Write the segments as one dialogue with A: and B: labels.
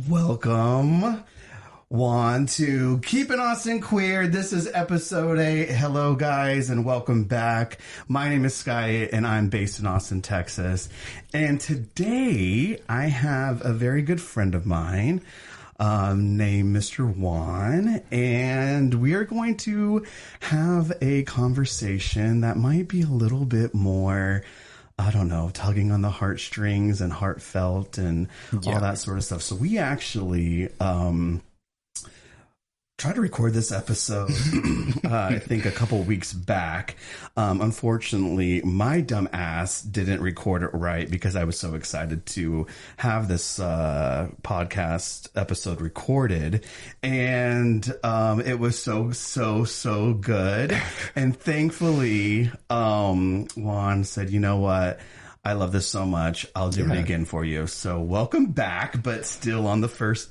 A: Welcome, Juan, to Keeping Austin Queer. This is episode 8. Hello, guys, and welcome back. My name is Sky, and I'm based in Austin, Texas. And today, I have a very good friend of mine named Mr. Juan, and we are going to have a conversation that might be a little bit more, I don't know, tugging on the heartstrings and heartfelt and all that sort of stuff. So we actually tried to record this episode, I think a couple of weeks back. Unfortunately, my dumb ass didn't record it right because I was so excited to have this podcast episode recorded. And it was so good. And thankfully, Juan said, you know what? I love this so much. I'll do it again for you. So welcome back, but still on the first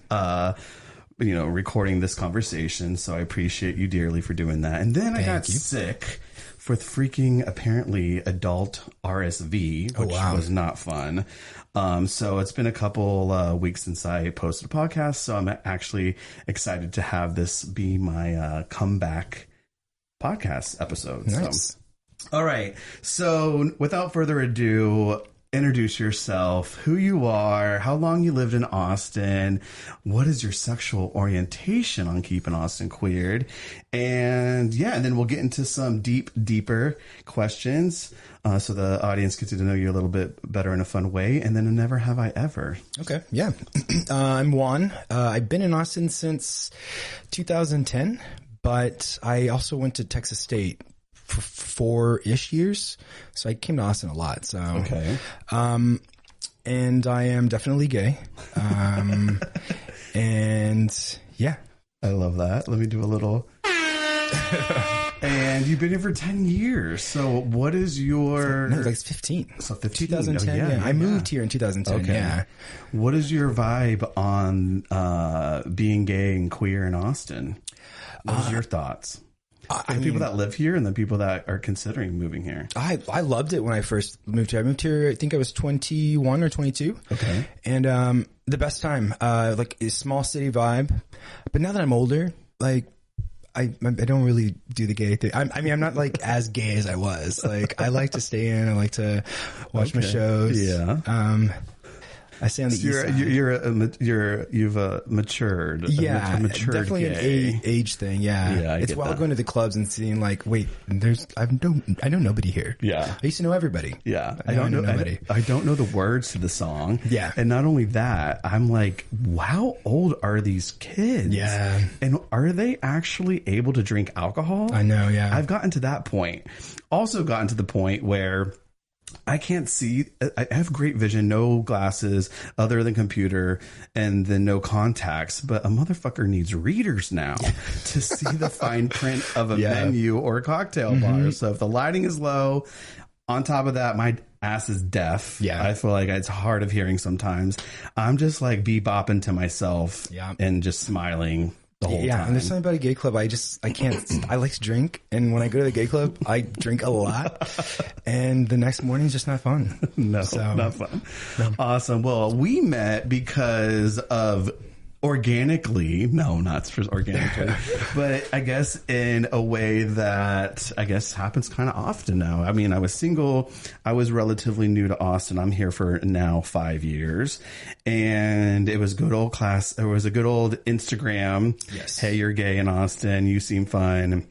A: recording this conversation. So I appreciate you dearly for doing that. And then I got sick with freaking apparently adult RSV, which was not fun. So it's been a couple weeks since I posted a podcast. So I'm actually excited to have this be my comeback podcast episode.
B: Nice.
A: So, all right. So without further ado, introduce yourself, who you are, how long you lived in Austin, what is your sexual orientation on Keeping Austin Queered, and then we'll get into some deeper questions so the audience gets to know you a little bit better in a fun way, and then a never have I ever.
B: Okay, yeah. I'm Juan. I've been in Austin since 2010, but I also went to Texas State for 4-ish years, so I came to Austin a lot. So and I am definitely gay. And yeah,
A: I love that. Let me do a little. And you've been here for 10 years. So what is your...
B: No, like 15.
A: So 15.
B: 2010, I moved here in 2010,
A: okay. What is your vibe on being gay and queer in Austin? What are your thoughts? The people that live here and the people that are considering moving here.
B: I loved it when I first moved here. I moved here, I think I was 21 or 22.
A: Okay.
B: And the best time, like a small city vibe. But now that I'm older, like I don't really do the gay thing. I mean, I'm not like as gay as I was. Like I like to stay in. I like to watch my shows.
A: Yeah.
B: I stay on the east side.
A: You've matured.
B: Yeah,
A: matured
B: definitely
A: gay.
B: an age thing. Yeah, it's wild going to the clubs and seeing like, wait, I know nobody here.
A: Yeah,
B: I used to know everybody.
A: Yeah,
B: I don't know nobody.
A: I don't know the words to the song.
B: Yeah,
A: and not only that, I'm like, how old are these kids?
B: Yeah,
A: and are they actually able to drink alcohol?
B: I know. Yeah,
A: I've gotten to that point. Also gotten to the point where I can't see. I have great vision, no glasses other than computer, and then no contacts. But a motherfucker needs readers now to see the fine print of a menu or a cocktail bar. So if the lighting is low, on top of that, my ass is deaf.
B: Yeah,
A: I feel like it's hard of hearing sometimes. I'm just like bebopping to myself and just smiling the whole time.
B: And there's something about a gay club. I can't. I like to drink, and when I go to the gay club, I drink a lot, and the next morning is just not fun.
A: Not fun. No. Awesome. Well, we met because of organically, not organically, but I guess in a way that I guess happens kind of often now. I mean, I was single. I was relatively new to Austin. I'm here for now 5 years, and it was good old class. It was a good old Instagram.
B: Yes.
A: Hey, you're gay in Austin. You seem fun.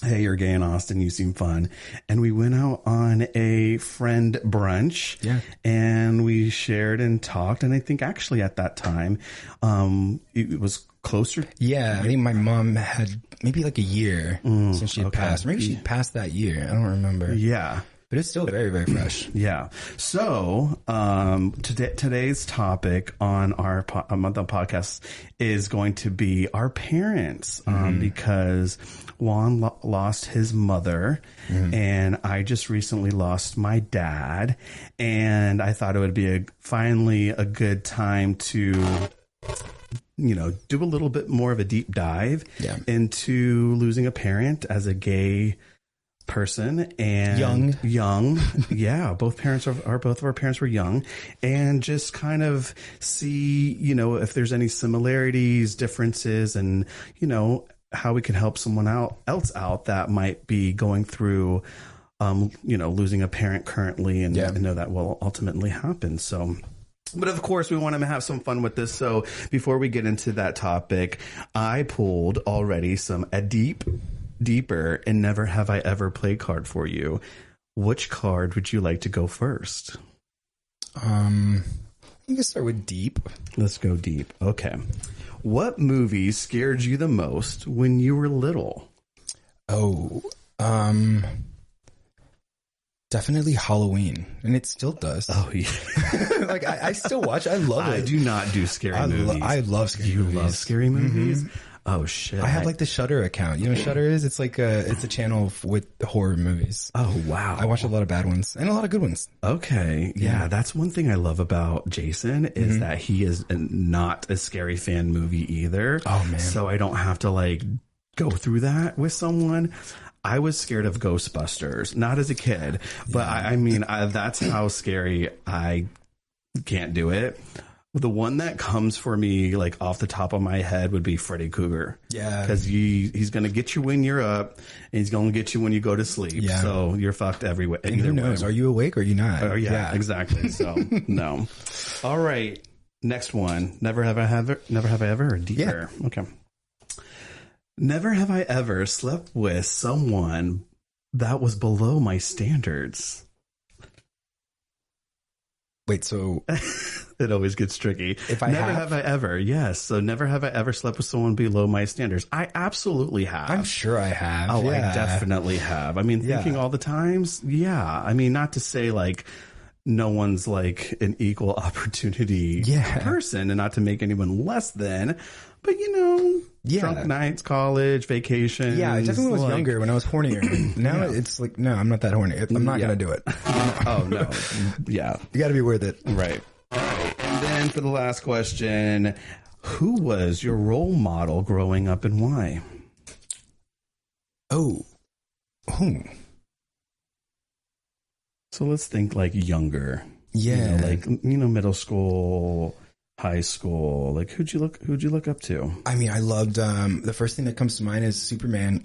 A: Hey, you're gay in Austin. You seem fun. And we went out on a friend brunch. Yeah. And we shared and talked. And I think actually at that time, it was closer.
B: Yeah. I think my mom had maybe like a year since she had passed. Maybe she passed that year. I don't remember.
A: Yeah.
B: but it's still very, very fresh.
A: Yeah. So today's topic on our the podcast is going to be our parents, because Juan lost his mother, and I just recently lost my dad, and I thought it would be finally a good time to, you know, do a little bit more of a deep dive into losing a parent as a gay person. And young. Yeah, both of our parents were young, and just kind of see, you know, if there's any similarities, differences, and, you know, how we can help someone else out that might be going through, you know, losing a parent currently, and know that will ultimately happen. So, but of course, we want to have some fun with this. So before we get into that topic, I pulled already a deeper and never have I ever play card for you. Which card would you like to go first?
B: You can start with deep.
A: Let's go deep. Okay. What movie scared you the most when you were little?
B: Oh, definitely Halloween, and it still does.
A: Oh yeah,
B: like I still watch. I love it.
A: I do not do scary movies.
B: I love scary movies.
A: You love scary movies? Oh shit!
B: I have like the Shudder account. You know what Shudder is? It's like it's a channel with horror movies.
A: Oh wow!
B: I watch a lot of bad ones and a lot of good ones.
A: Okay, yeah, that's one thing I love about Jason is that he is not a scary fan movie either.
B: Oh man!
A: So I don't have to like go through that with someone. I was scared of Ghostbusters, not as a kid, but I mean, that's how scary I can't do it. The one that comes for me, like off the top of my head, would be Freddy Krueger. Yeah, because he's going to get you when you're up, and he's going to get you when you go to sleep. Yeah. So you're fucked everywhere.
B: And who knows? Are you awake or are you not?
A: Yeah, exactly. So no. All right, next one. Never have I ever, or deeper. Yeah. Okay. Never have I ever slept with someone that was below my standards.
B: Wait, so
A: it always gets tricky. Never have I ever, yes. So never have I ever slept with someone below my standards. I absolutely have.
B: I'm sure I have.
A: Oh, yeah. I definitely have. I mean, thinking all the times, yeah. I mean, not to say like no one's like an equal opportunity person, and not to make anyone less than, but you know, drunk nights, college, vacation.
B: Yeah, I definitely was younger when I was hornier. Now it's like, no, I'm not that horny. I'm not going to do it.
A: Oh, no. Yeah.
B: You got to be worth it.
A: Right. All right. And then for the last question, who was your role model growing up and why?
B: Oh.
A: So let's think like younger.
B: Yeah.
A: You know, like, you know, middle school, high school. Like who'd you look up to?
B: I mean, I loved the first thing that comes to mind is Superman.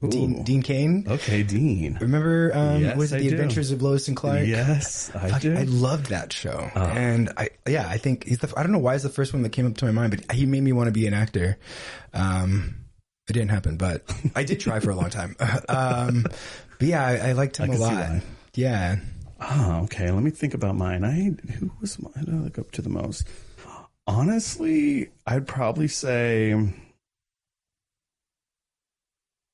B: Dean Cain.
A: Okay, Dean.
B: Remember was it The Adventures of Lois and Clark?
A: Yes, I do.
B: I loved that show. And I think I don't know why it's the first one that came up to my mind, but he made me want to be an actor. It didn't happen, but I did try for a long time. But yeah, I liked him a lot. Yeah.
A: Oh, okay. Let me think about mine. Who did I look up to the most? Honestly, I'd probably say,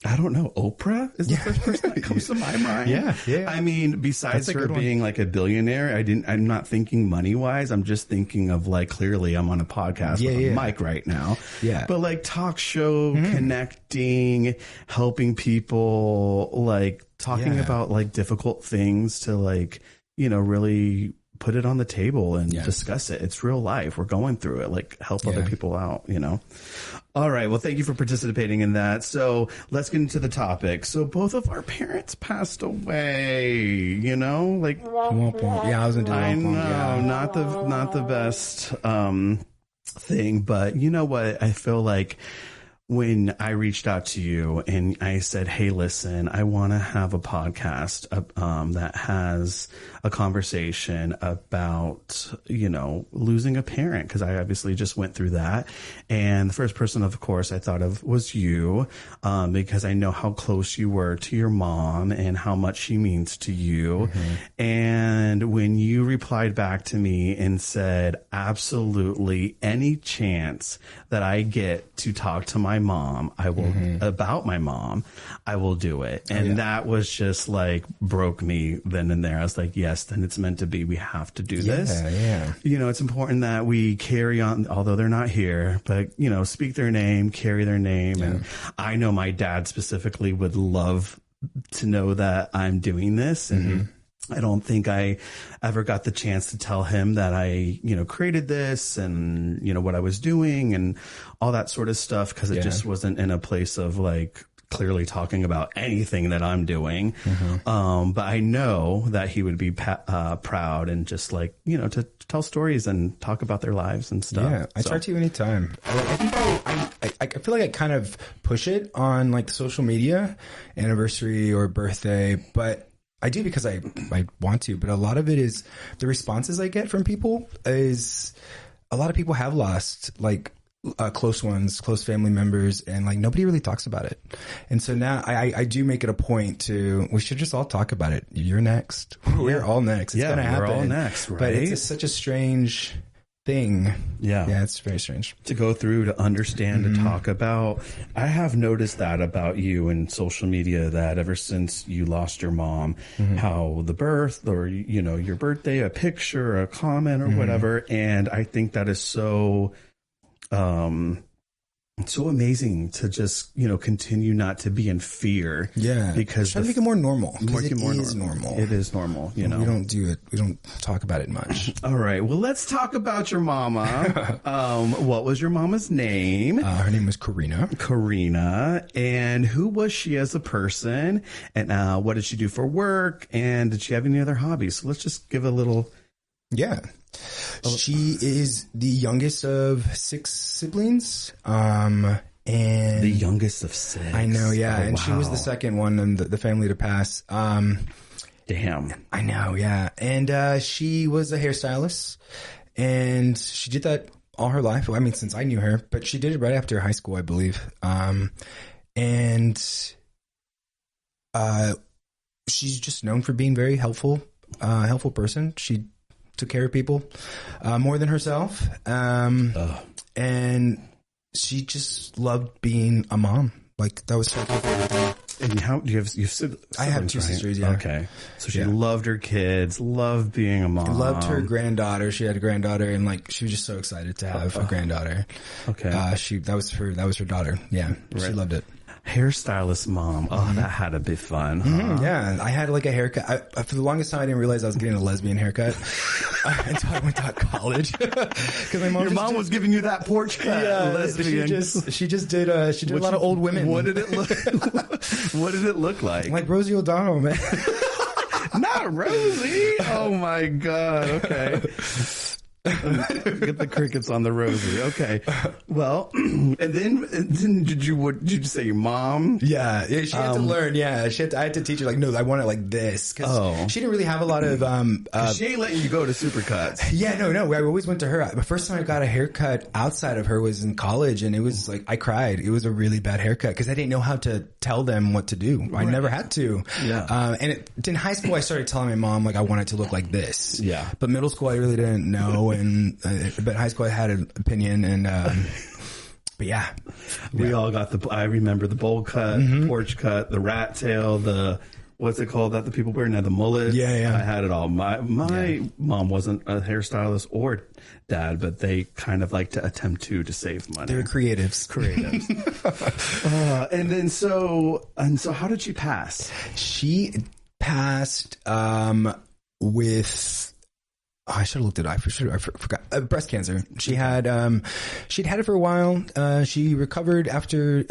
A: I don't know, Oprah is the first person that comes to my mind.
B: Yeah.
A: I mean, besides her being like a billionaire, I'm not thinking money wise. I'm just thinking of like, clearly I'm on a podcast with a mic right now. Yeah. But like talk show, connecting, helping people, like talking about like difficult things to like, you know, really put it on the table and discuss it. It's real life. We're going through it. Like help other people out, you know? All right. Well, thank you for participating in that. So let's get into the topic. So both of our parents passed away, you know, like,
B: yeah, I was going to do
A: I know, not the best, thing, but you know what? I feel like when I reached out to you and I said, hey, listen, I want to have a podcast that has a conversation about, you know, losing a parent, because I obviously just went through that. And the first person, of course, I thought of was you, because I know how close you were to your mom and how much she means to you. And when you replied back to me and said, absolutely any chance that I get to talk to my my mom, I will, about my mom, I will do it. And that was just like broke me then and there. I was like, yes, then it's meant to be. We have to do this.
B: Yeah.
A: You know, it's important that we carry on, although they're not here, but, you know, speak their name, carry their name. Yeah. And I know my dad specifically would love to know that I'm doing this. And I don't think I ever got the chance to tell him that I, you know, created this and, you know, what I was doing and all that sort of stuff, because it just wasn't in a place of like clearly talking about anything that I'm doing. But I know that he would be proud and just like, you know, to tell stories and talk about their lives and stuff.
B: Yeah, I talk to you anytime. I think I feel like I kind of push it on like social media, anniversary or birthday, but I do because I want to, but a lot of it is the responses I get from people is a lot of people have lost like close ones, close family members, and like nobody really talks about it. And so now I do make it a point to, we should just all talk about it. You're next. We're all next. It's going to happen.
A: We're all next, right?
B: But it's just such a strange thing. Yeah, it's very strange
A: to go through, to understand, to talk about. I have noticed that about you in social media, that ever since you lost your mom, how the birth or, you know, your birthday, a picture, a comment or whatever. And I think that is so so amazing to just, you know, continue not to be in fear.
B: Yeah.
A: Because
B: try to make it more normal.
A: It is
B: normal.
A: It is normal, you know.
B: We don't do it. We don't talk about it much.
A: All right. Well, let's talk about your mama. What was your mama's name?
B: Her name was Corina.
A: Corina. And who was she as a person? And what did she do for work? And did she have any other hobbies? So let's just give a little...
B: Yeah. She is the youngest of 6 siblings. And
A: the youngest of 6.
B: I know, yeah. And she was the second one in the family to pass.
A: Damn.
B: I know, yeah. And she was a hairstylist, and she did that all her life. I mean, since I knew her, but she did it right after high school, I believe. And she's just known for being very helpful person. She took care of people more than herself. And she just loved being a mom. Like, that was so cool.
A: And how do you have siblings?
B: I have 2 sisters, yeah.
A: Okay. So she loved her kids, loved being a mom.
B: Loved her granddaughter. She had a granddaughter, and like she was just so excited to have a granddaughter.
A: Okay.
B: That was her daughter. Yeah. Right. She loved it.
A: Hairstylist mom. Oh, that had to be fun. Huh?
B: Yeah. I had like a haircut. For the longest time, I didn't realize I was getting a lesbian haircut until I went to college. Because my mom
A: Your mom was giving you that porch cut.
B: Yeah. Lesbian. She just did a lot of old women.
A: What did it look? What did it look like?
B: Like Rosie O'Donnell, man.
A: Not Rosie. Oh my God. Okay. Get the crickets on the Rosie. Okay. Well, and then did you say your mom?
B: Yeah, she had to learn. Yeah, I had to teach her like, no, I want it like this, because she didn't really have a lot of.
A: She ain't letting you go to Supercuts.
B: Yeah, no. I always went to her. The first time I got a haircut outside of her was in college, and it was like I cried. It was a really bad haircut because I didn't know how to tell them what to do. I never had to.
A: Yeah.
B: And in high school, I started telling my mom like I want it to look like this.
A: Yeah.
B: But middle school, I really didn't know. But high school I had an opinion, and but yeah,
A: we all got I remember the bowl cut, porch cut, the rat tail, the what's it called that the people wear now, the mullet.
B: Yeah.
A: I had it all. My mom wasn't a hairstylist or dad, but they kind of like to attempt to save money.
B: They were creatives.
A: And so how did she pass?
B: She passed with. Oh, I should have looked it up. I forgot. Breast cancer. She'd had it for a while. She recovered after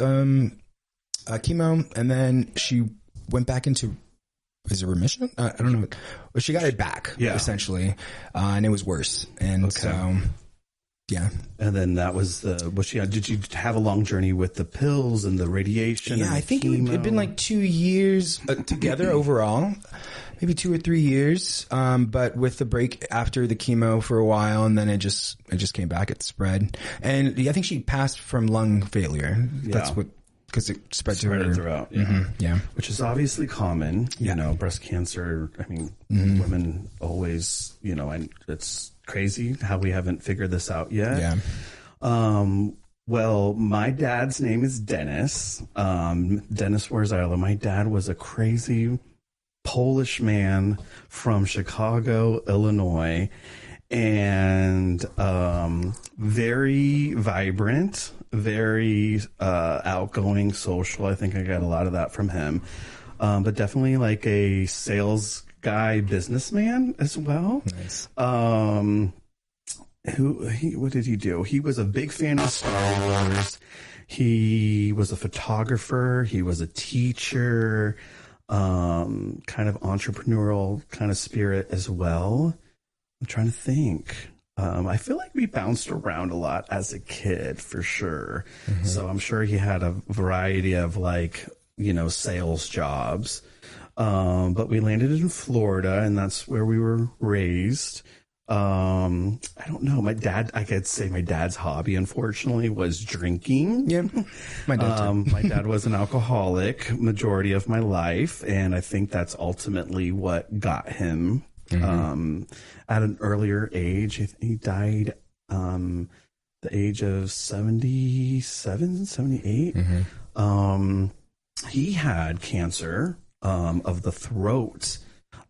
B: chemo, and then she went back into, is it remission? I don't know. Well, she got it back, essentially, and it was worse. And so, yeah. And
A: then that was did you have a long journey with the pills and the radiation?
B: Yeah,
A: and
B: I think
A: chemo?
B: it'd been like 2 years together overall. Maybe 2 or 3 years, but with the break after the chemo for a while, and then it just came back. It spread, and I think she passed from lung failure. That's because it spread to her
A: throughout.
B: Yeah,
A: which is obviously common. You know, breast cancer. I mean, women always. You know, and it's crazy how we haven't figured this out yet.
B: Yeah.
A: Well, my dad's name is Dennis. Dennis Warzila. My dad was a crazy Polish man from Chicago, Illinois, and very vibrant, very outgoing, social. I think I got a lot of that from him. But definitely like a sales guy, businessman as well.
B: Nice.
A: What did he do? He was a big fan of Star Wars. He was a photographer. He was a teacher, kind of entrepreneurial kind of spirit as well. I'm trying to think. I feel like we bounced around a lot as a kid for sure. Mm-hmm. So I'm sure he had a variety of like, sales jobs. But we landed in Florida and that's where we were raised. I don't know. I could say my dad's hobby, unfortunately, was drinking.
B: Yeah, my dad too.
A: My dad was an alcoholic majority of my life, and I think that's ultimately what got him. At an earlier age, he died the age of 77, 78. He had cancer of the throat.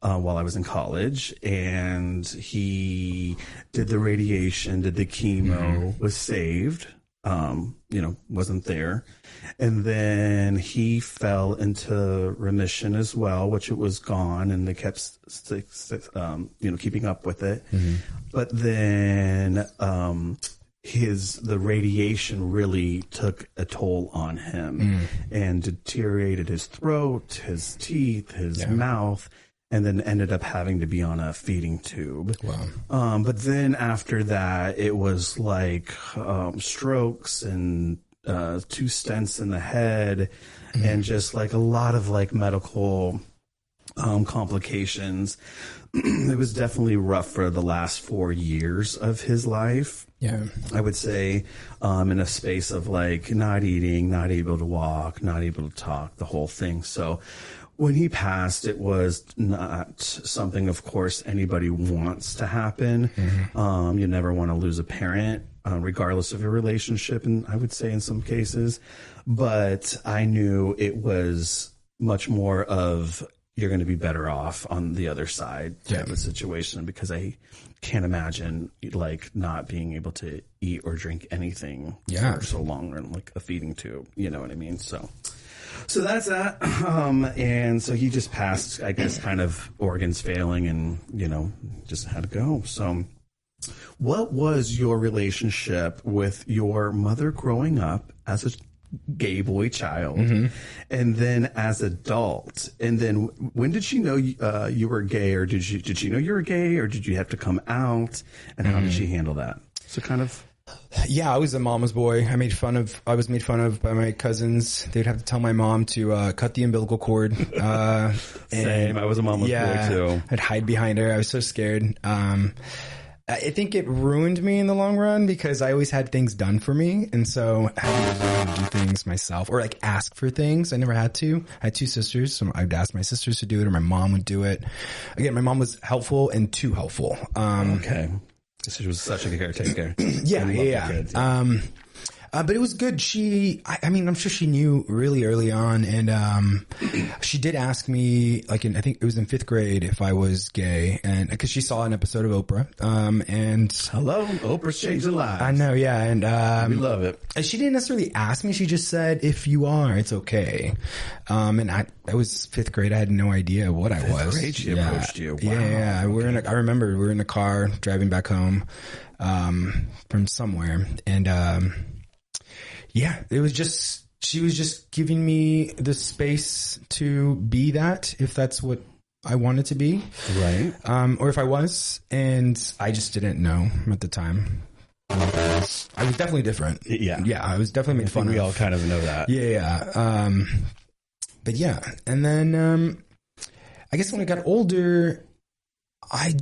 A: While I was in college, and he did the radiation, did the chemo, was saved, wasn't there. And then he fell into remission as well, which it was gone, and they kept, keeping up with it. But then, the radiation really took a toll on him and deteriorated his throat, his teeth, his mouth. And then ended up having to be on a feeding tube. Wow. But then after that, it was like strokes and 2 stents in the head and just like a lot of like medical complications. It was definitely rough for the last 4 years of his life.
B: Yeah.
A: I would say in a space of like not eating, not able to walk, not able to talk, the whole thing. So when he passed, it was not something, of course, anybody wants to happen. You never want to lose a parent, regardless of your relationship, and I would say in some cases. But I knew it was much more of you're going to be better off on the other side type of situation, because I can't imagine like not being able to eat or drink anything for so long, or like a feeding tube. You know what I mean? So that's that. And so he just passed, I guess, kind of organs failing and, just had to go. So what was your relationship with your mother growing up as a gay boy child and then as adult? And then when did she know you were gay, or did she know you were gay, or did you have to come out, and how did she handle that? So kind of...
B: Yeah, I was a mama's boy. I was made fun of by my cousins. They'd have to tell my mom to cut the umbilical cord.
A: Same. I was a mama's boy too.
B: I'd hide behind her. I was so scared. I think it ruined me in the long run, because I always had things done for me. And so I had to do things myself, or like ask for things. I never had to. I had 2 sisters, so I'd ask my sisters to do it, or my mom would do it. Again, my mom was helpful and too helpful.
A: Okay. She was such a good caretaker.
B: Yeah. But it was good. I mean, I'm sure she knew really early on. And, she did ask me, like I think it was in 5th grade, if I was gay, and cause she saw an episode of Oprah. And
A: hello, Oprah's changed lives.
B: I know. Yeah. And,
A: we love it.
B: And she didn't necessarily ask me. She just said, if you are, it's okay. And I was 5th grade. I had no idea what I was.
A: 5th grade, she approached you. Wow.
B: Yeah. Okay. I remember we were in a car driving back home, from somewhere. And, it was just, she was just giving me the space to be that, if that's what I wanted to be.
A: Right.
B: Or if I was, and I just didn't know at the time. I was definitely different.
A: Yeah.
B: Yeah, I was definitely made fun of.
A: We all kind of know that.
B: Yeah. But yeah. And then, I guess when I got older, I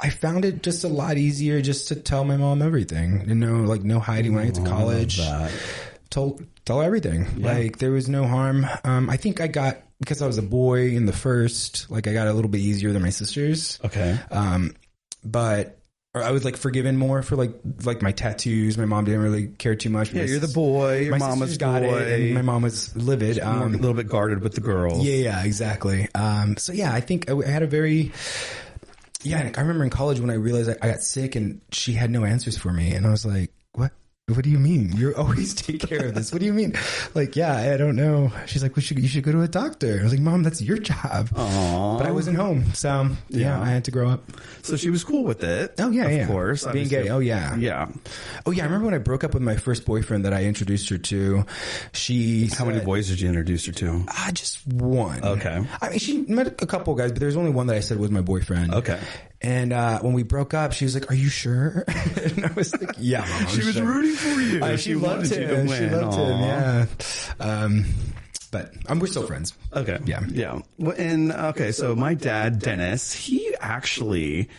B: found it just a lot easier just to tell my mom everything. No hiding when I get to college. Tell her everything. Yeah. Like, there was no harm. I think because I was a boy in the first, like, I got a little bit easier than my sisters.
A: Okay.
B: But or I was like forgiven more for like my tattoos. My mom didn't really care too much.
A: Yeah, you're the boy. Your mama's
B: got
A: boy.
B: it, and my mom was livid.
A: A little bit guarded with the girl.
B: Yeah, exactly. So yeah, I think I had a very. Yeah, I remember in college when I realized I got sick and she had no answers for me, and I was like, "What? What do you mean? You're always take care of this. What do you mean?" Like, yeah, I don't know. She's like, you should go to a doctor. I was like, Mom, that's your job.
A: Aww.
B: But I wasn't home. So yeah, I had to grow up.
A: So she was cool with it.
B: Oh yeah,
A: of course.
B: Being gay. Oh yeah.
A: Yeah.
B: Oh yeah. I remember when I broke up with my first boyfriend that I introduced her to.
A: How many boys did you introduce her to?
B: Just one.
A: Okay.
B: I mean, she met a couple guys, but there's only one that I said was my boyfriend.
A: Okay.
B: And when we broke up, she was like, "Are you sure?" And I was like, "Yeah, Mom,
A: she was rooting for you.
B: She loved him. She loved him. Yeah. But we're still friends.
A: Okay.
B: Yeah.
A: Yeah. Well, and okay, so my dad, Dennis, he actually,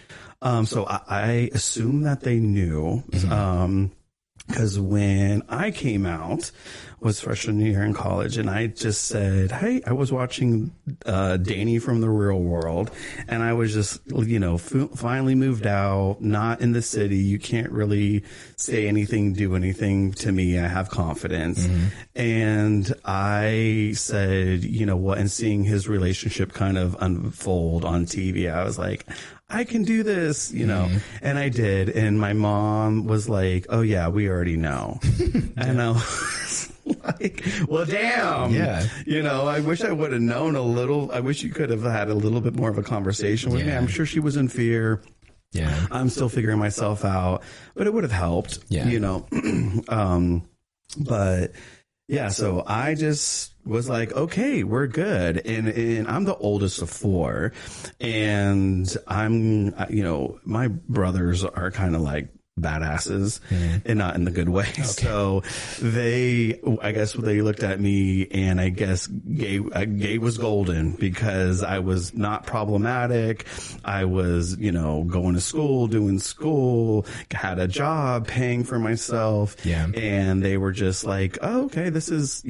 A: so I assume that they knew, because when I came out, was freshman year in college, and I just said, "Hey, I was watching Danny from the Real World, and I was just, finally moved out, not in the city. You can't really say anything, do anything to me. I have confidence." And I said, you know what, and seeing his relationship kind of unfold on TV, I was like, I can do this, and I did. And my mom was like, "Oh yeah, we already know." And I was like, well, damn.
B: Yeah.
A: I wish I would have known a little. I wish you could have had a little bit more of a conversation with me. I'm sure she was in fear.
B: Yeah.
A: I'm still figuring myself out, but it would have helped, but yeah, so I just was like, okay, we're good. And I'm the oldest of four, and I'm, my brothers are kind of like badasses and not in the good way. Okay. So I guess they looked at me, and I guess gay was golden because I was not problematic. I was, going to school, doing school, had a job, paying for myself.
B: Yeah.
A: And they were just like, oh, okay, this is,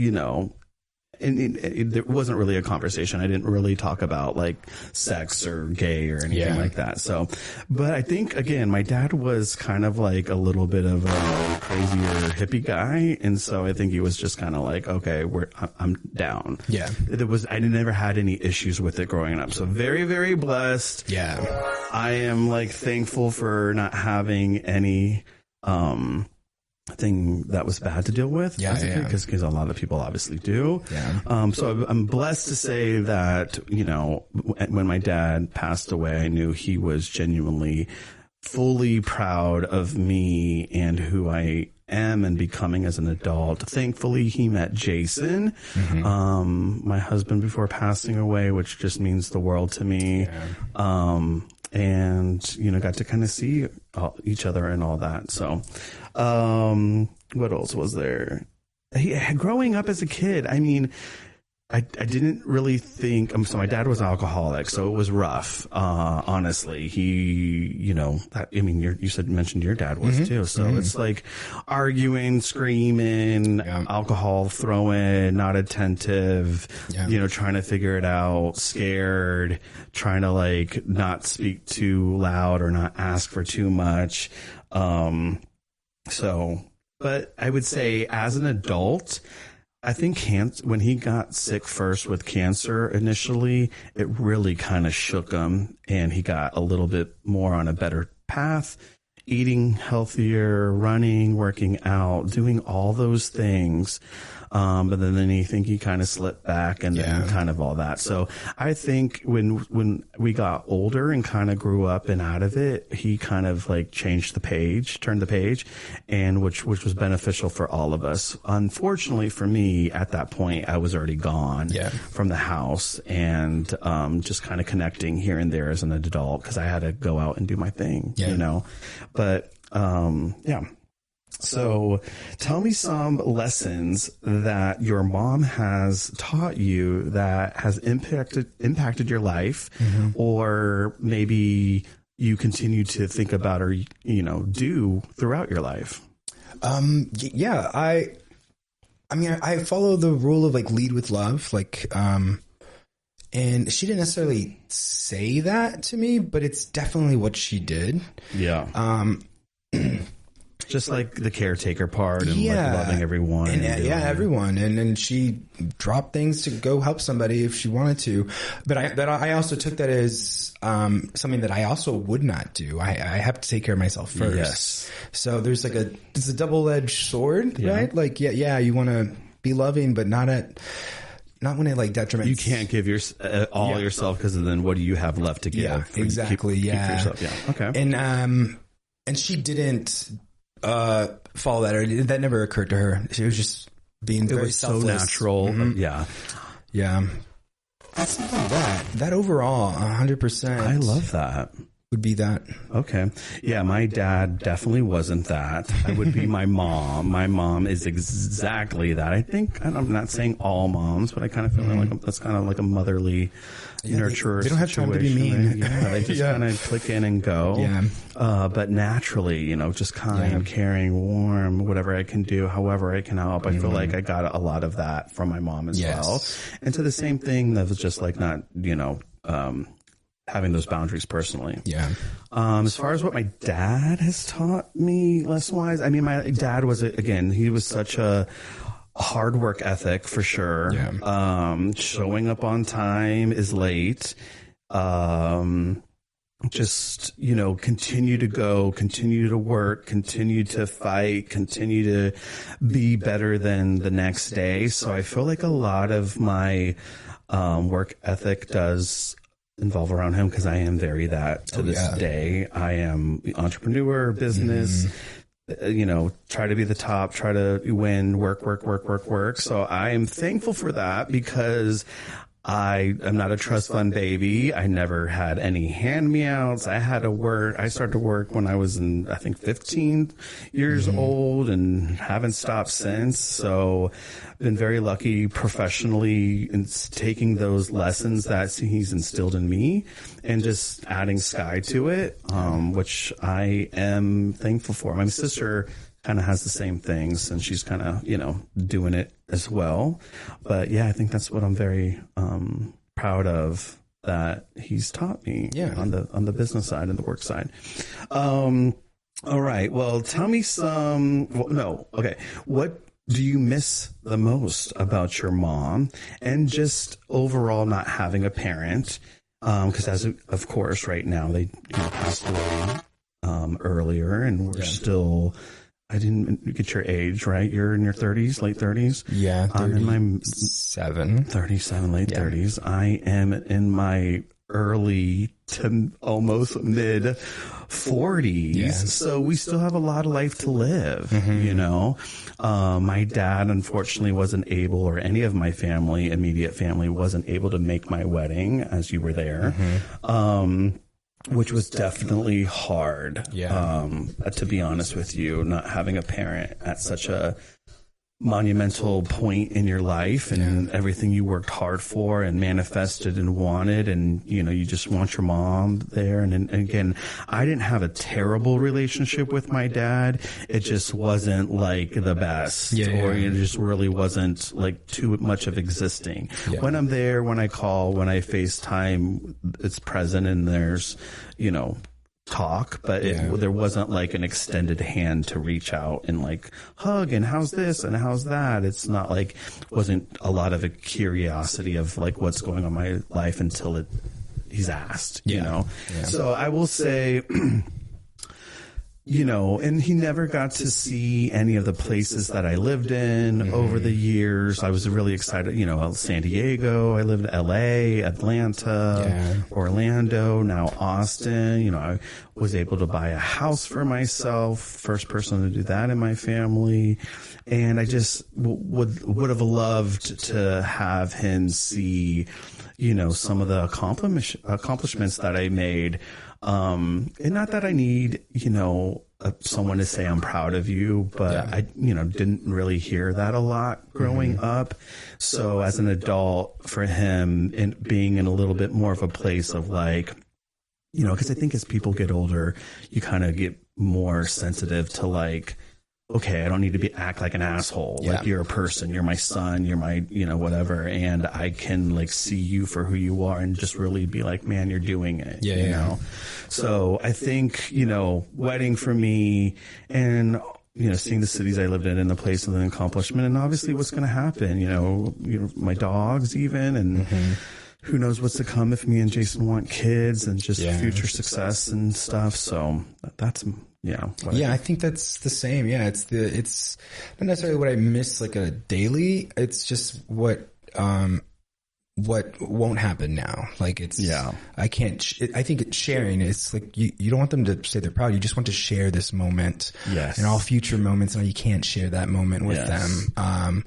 A: and there wasn't really a conversation. I didn't really talk about like sex or gay or anything like that. So, but I think again, my dad was kind of like a little bit of a crazier hippie guy. And so I think he was just kind of like, okay, I'm down.
B: Yeah.
A: I never had any issues with it growing up. So very, very blessed.
B: Yeah.
A: I am like thankful for not having any, thing that was bad to deal with because a lot of people obviously do. So I'm blessed to say that when my dad passed away, I knew he was genuinely fully proud of me and who I am and becoming as an adult. Thankfully, he met Jason, my husband, before passing away, which just means the world to me. And got to kind of see each other and all that. So what else was there? Growing up as a kid, I mean, I didn't really think, so my dad was an alcoholic, so it was rough. Honestly, he, you mentioned your dad was too. So it's like arguing, screaming, alcohol throwing, not attentive, trying to figure it out, scared, trying to like not speak too loud or not ask for too much. But I would say as an adult, I think when he got sick first with cancer initially, it really kind of shook him, and he got a little bit more on a better path, eating healthier, running, working out, doing all those things. But then I think he kind of slipped back and then kind of all that. So I think when we got older and kind of grew up and out of it, he kind of like turned the page, and which was beneficial for all of us. Unfortunately for me, at that point, I was already gone from the house and just kind of connecting here and there as an adult because I had to go out and do my thing, But So tell me some lessons that your mom has taught you that has impacted your life, or maybe you continue to think about or, do throughout your life.
B: I follow the rule of like lead with love, like, And she didn't necessarily say that to me, but it's definitely what she did.
A: Yeah. Just like the caretaker part and like loving everyone.
B: And everyone. And then she dropped things to go help somebody if she wanted to. But I also took that as something that I also would not do. I have to take care of myself first.
A: Yes.
B: So there's like it's a double-edged sword, right? Like, you want to be loving, but not when it like detriments.
A: You can't give all yourself, because then what do you have left to give?
B: Yeah, exactly.
A: Keep yourself. Yeah. Okay.
B: And she didn't follow that, or that never occurred to her. She was just being very selfless.
A: So natural.
B: Mm-hmm. Yeah. That overall, 100%.
A: I love that.
B: Would be that.
A: Okay. Yeah, my dad definitely wasn't that. I would be my mom. My mom is exactly that. I think, I'm not saying all moms, but I kind of feel like that's kind of like a motherly nurturer.
B: They don't have time to be mean.
A: Yeah, they just kind of click in and go.
B: Yeah.
A: But naturally, just kind, caring, warm, whatever I can do, however I can help. I feel like I got a lot of that from my mom as well. And to the same thing, that was just like not, having those boundaries personally.
B: Yeah.
A: As far as what my dad has taught me less-wise, I mean, my dad was, again, he was such a hard work ethic for sure.
B: Yeah.
A: Showing up on time is late. Just, continue to go, continue to work, continue to fight, continue to be better than the next day. So I feel like a lot of my work ethic does involve around him, because I am very that to this day. I am entrepreneur, business, try to be the top, try to win, work. So I am thankful for that, because I am not a trust fund baby. I never had any hand-me-outs. I started to work when I was I think 15 years old, and haven't stopped since. So I've been very lucky professionally in taking those lessons that he's instilled in me and just adding sky to it, which I am thankful for. My sister kind of has the same things, and she's kind of, doing it as well. But yeah, I think that's what I'm very proud of, that he's taught me on the business side and the work side. All right. Well, tell me what do you miss the most about your mom, and just overall not having a parent? Because of course, right now they passed away earlier, and we're still. I didn't get your age, right? You're in your 30s, late 30s?
B: Yeah, 37.
A: I'm in my 37, late 30s. I am in my early to almost mid 40s. Yeah. So we still have a lot of life to live, My dad, unfortunately, wasn't able, or any of my immediate family, wasn't able to make my wedding, as you were there. Which was definitely hard, to be honest with you, not having a parent at such a monumental point in your life, and everything you worked hard for and manifested and wanted, and you just want your mom there. And again, I didn't have a terrible relationship with my dad. It just wasn't like the best, or it just really wasn't like too much of existing. When I'm there, when I call, when I FaceTime, it's present, and there's talk, but there wasn't like an extended hand to reach out and like hug and how's this and how's that. It's not like, wasn't a lot of a curiosity of like what's going on in my life until he's asked, So I will say, and he never got to see any of the places that I lived in over the years. I was really excited, San Diego, I lived in LA, Atlanta, Orlando, now Austin. I was able to buy a house for myself, first person to do that in my family. And I just would have loved to have him see, some of the accomplishments that I made. And not that I need, someone to say I'm proud of you, but I, didn't really hear that a lot growing up. So as an adult, for him, and being in a little bit more of a place of like, because I think as people get older, you kind of get more sensitive to like okay, I don't need to act like an asshole.
B: Yeah.
A: Like, you're a person, you're my son, you're my, whatever. And I can like see you for who you are and just really be like, man, you're doing it.
B: Yeah,
A: you know? So I think, wedding for me, and, seeing the cities I lived in and the place of the accomplishment, and obviously what's going to happen, my dogs even, and who knows what's to come if me and Jason want kids, and just future success and stuff. So that's,
B: I think that's the same. Yeah. It's not necessarily what I miss like a daily. It's just what won't happen now. Like I think it's sharing. It's like you don't want them to say they're proud. You just want to share this moment.
A: Yes.
B: And all future moments. And you can't share that moment with them.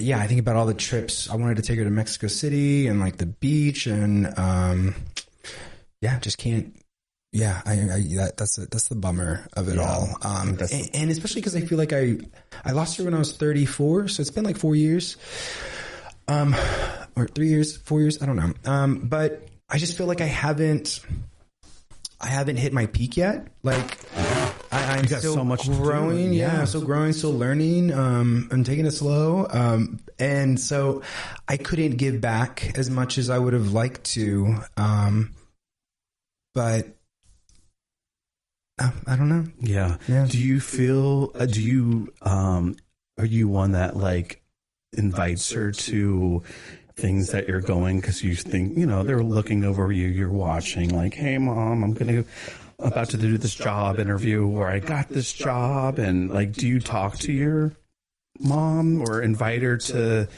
B: I think about all the trips. I wanted to take her to Mexico City and like the beach, and just can't. Yeah, that's the bummer of it all. And especially because I feel like I lost her when I was 34, so it's been like 4 years, or 3 years, 4 years, I don't know. But I just feel like I haven't hit my peak yet. Like I'm still
A: so much
B: growing. Still growing, still learning. I'm taking it slow. And so I couldn't give back as much as I would have liked to. But I don't know.
A: Yeah. Do you feel, are you one that like invites her to things that you're going, because you think, they're looking over you, you're watching, like, hey mom, about to do this job interview, or I got this job, and like, do you talk to your mom or invite her to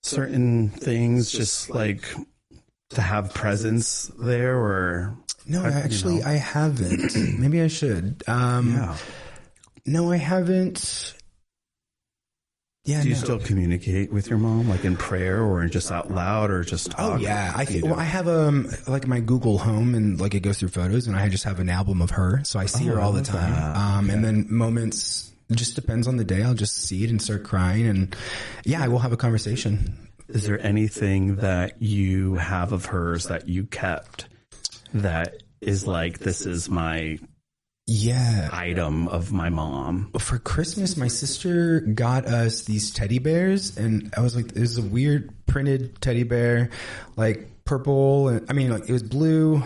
A: certain things, just like to have presence there? Or
B: no, actually, I haven't. Maybe I should. No, I haven't. Yeah.
A: Do you still communicate with your mom, like in prayer, or just out loud, or just talk?
B: Oh yeah, I have like my Google Home, and like it goes through photos, and I just have an album of her, so I see her all the time. And then moments, it just depends on the day. I'll just see it and start crying, and I will have a conversation.
A: Is there anything that you have of hers that you kept that is like, this is my item of my mom?
B: For Christmas, my sister got us these teddy bears, and I was like, it was a weird printed teddy bear, like purple, and like it was blue.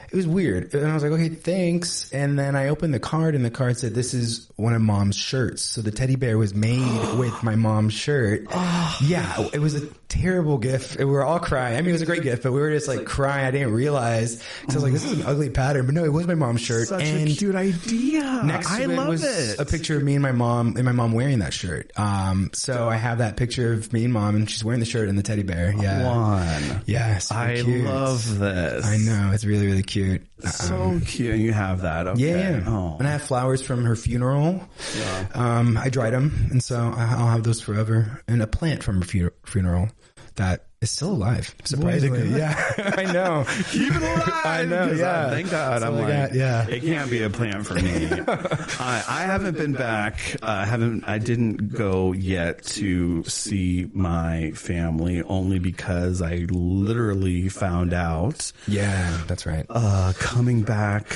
B: It was weird. And I was like, okay, thanks. And then I opened the card, and the card said, this is one of mom's shirts. So the teddy bear was made with my mom's shirt. Yeah, it was a terrible gift. We were all crying. It was a great gift, but we were just like crying. I didn't realize, because I was like, this is an ugly pattern. But no, it was my mom's shirt.
A: Such a cute idea.
B: Next to it was a picture of me and my mom wearing that shirt. So I have that picture of me and mom, and she's wearing the shirt and the teddy bear. Yeah.
A: Juan.
B: Yeah,
A: I love this.
B: I know. It's really, really cute.
A: So cute. You have that. Okay.
B: Yeah.
A: Oh.
B: And I have flowers from her funeral.
A: Yeah.
B: I dried them, and so I'll have those forever. And a plant from her funeral that is still alive, surprisingly. Yeah, I know.
A: Keep it alive.
B: I know. Yeah.
A: Thank God. I'm like, it can't be a plant for me. I haven't been back. I didn't go yet to see my family, only because I literally found out.
B: Yeah, that's right.
A: Coming back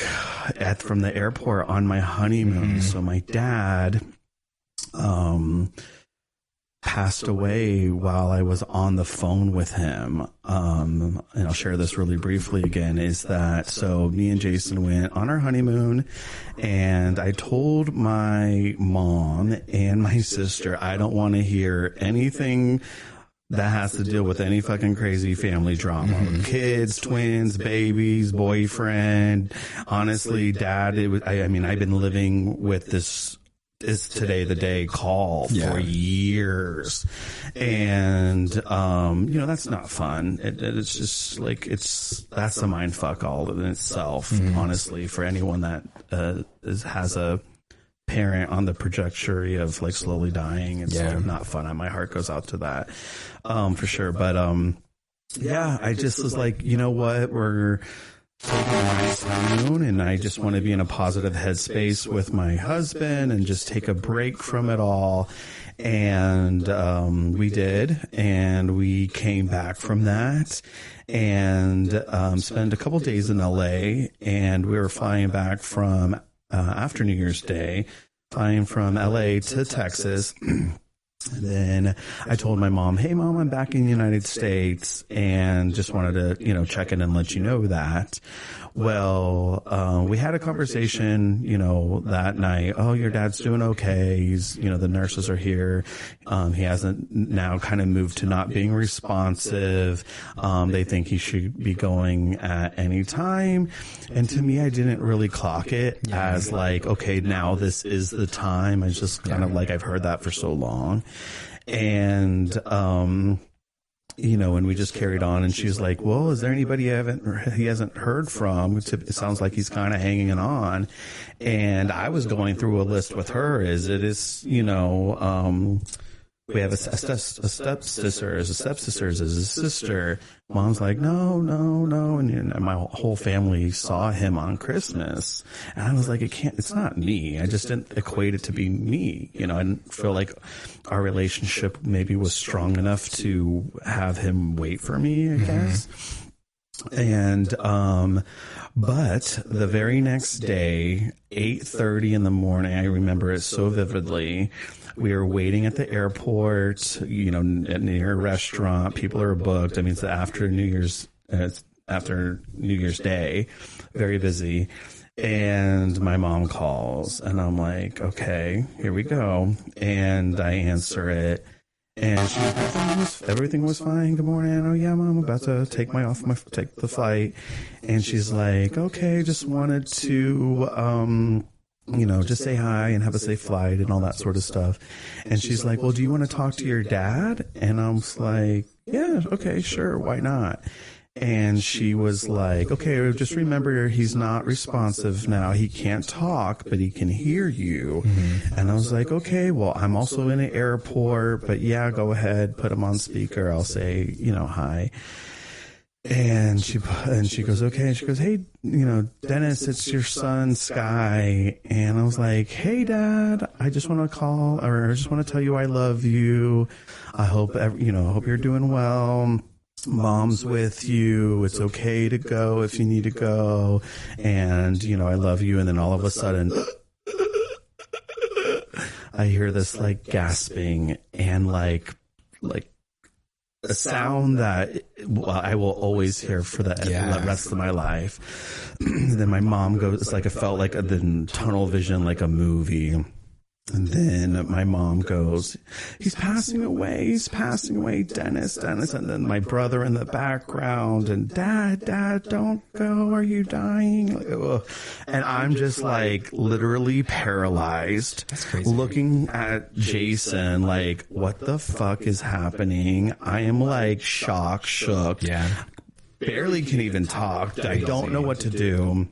A: from the airport on my honeymoon. So my dad, passed away while I was on the phone with him. And I'll share this really briefly again, is that, so me and Jason went on our honeymoon, and I told my mom and my sister, I don't want to hear anything that has to deal with any fucking crazy family drama. Kids, twins, babies, boyfriend. Honestly, Dad, I've been living with this is today the day call for years, and that's not fun. It's just like, that's a mind fuck all in itself. Honestly, for anyone that has a parent on the trajectory of like slowly dying, it's not fun. My heart goes out to that for sure. But I just was like, you know what, we're taking a nice honeymoon, and I just want to be in a positive headspace with my husband and just take a break from it all. And we did, and we came back from that and spent a couple days in LA, and we were flying back from after New Year's Day flying from LA to Texas. And then I told my mom, hey, Mom, I'm back in the United States and just wanted to, check in and let you know that. Well, we had a conversation, that night. Oh, your dad's doing okay. He's, the nurses are here. He hasn't now kind of moved to not being responsive. They think he should be going at any time. And to me, I didn't really clock it as like, okay, now this is the time. I just kind of like, I've heard that for so long. And, and we just carried on, and she's like, well, is there anybody he hasn't heard from? It sounds like he's kind of hanging on. And I was going through a list with her we have a stepsister, as a sister. Mom's like, no. And my whole family saw him on Christmas. And I was like, it's not me. I just didn't equate it to be me. I didn't feel like our relationship maybe was strong enough to have him wait for me, I guess. And, but the very next day, 8:30 in the morning, I remember it so vividly. We were waiting at the airport, near a restaurant. People are booked. I mean, it's after New Year's Day, very busy. And my mom calls, and I'm like, okay, here we go. And I answer it. And everything was fine. Good morning. Oh yeah, Mom, I'm about to take the flight. And she's like, okay, just wanted to, just say hi and have a safe flight and all that sort of stuff. And she's like, well, do you want to talk to your dad? And I was like, yeah, okay, sure. Why not? And she was like, okay, just remember he's not responsive now. He can't talk, but he can hear you. Mm-hmm. And I was like, okay, well, I'm also in an airport, but yeah, go ahead, put him on speaker. I'll say, hi. And she goes, okay. And she goes, hey, Dennis, it's your son, Sky. And I was like, hey, Dad, I just want to tell you I love you. I hope you're doing well. Mom's with you. It's okay to go if you need to go. And, I love you. And then all of a sudden, I hear this like gasping and like a sound that I will always hear for the rest of my life. Then my mom goes, it's like, it felt like a tunnel vision, like a movie. And then my mom goes, he's passing away, Dennis. And then my brother in the background, and Dad, don't go. Are you dying? And I'm just like literally paralyzed. That's crazy. Looking at Jason like, what the fuck is happening? I am like shook. Yeah. Barely can even talk. I don't know what to do.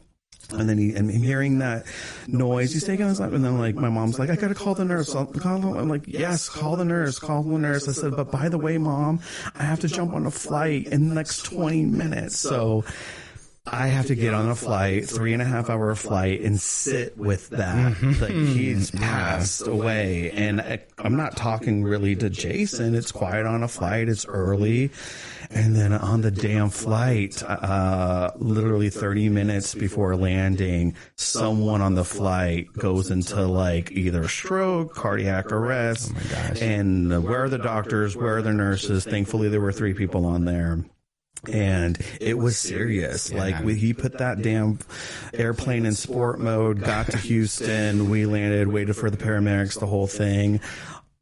A: And then I'm hearing that noise. He's taking his life. And then like, my mom's like, I gotta call the nurse. I'm like, yes, call the nurse. I said, but by the way, Mom, I have to jump on a flight in the next 20 minutes. So I have to get on a flight, 3.5-hour flight, and sit with that. Mm-hmm. Like, he's passed away. And I'm not talking really to Jason. It's quiet on a flight. It's early. And then on the damn flight, literally 30 minutes before landing, someone on the flight goes into like either stroke, cardiac arrest. Oh my gosh. And where are the doctors? Where are the nurses? Thankfully, there were 3 people on there. And it was serious. Yeah. Like he put that damn airplane in sport mode, got to Houston, we landed, waited for the paramedics, the whole thing.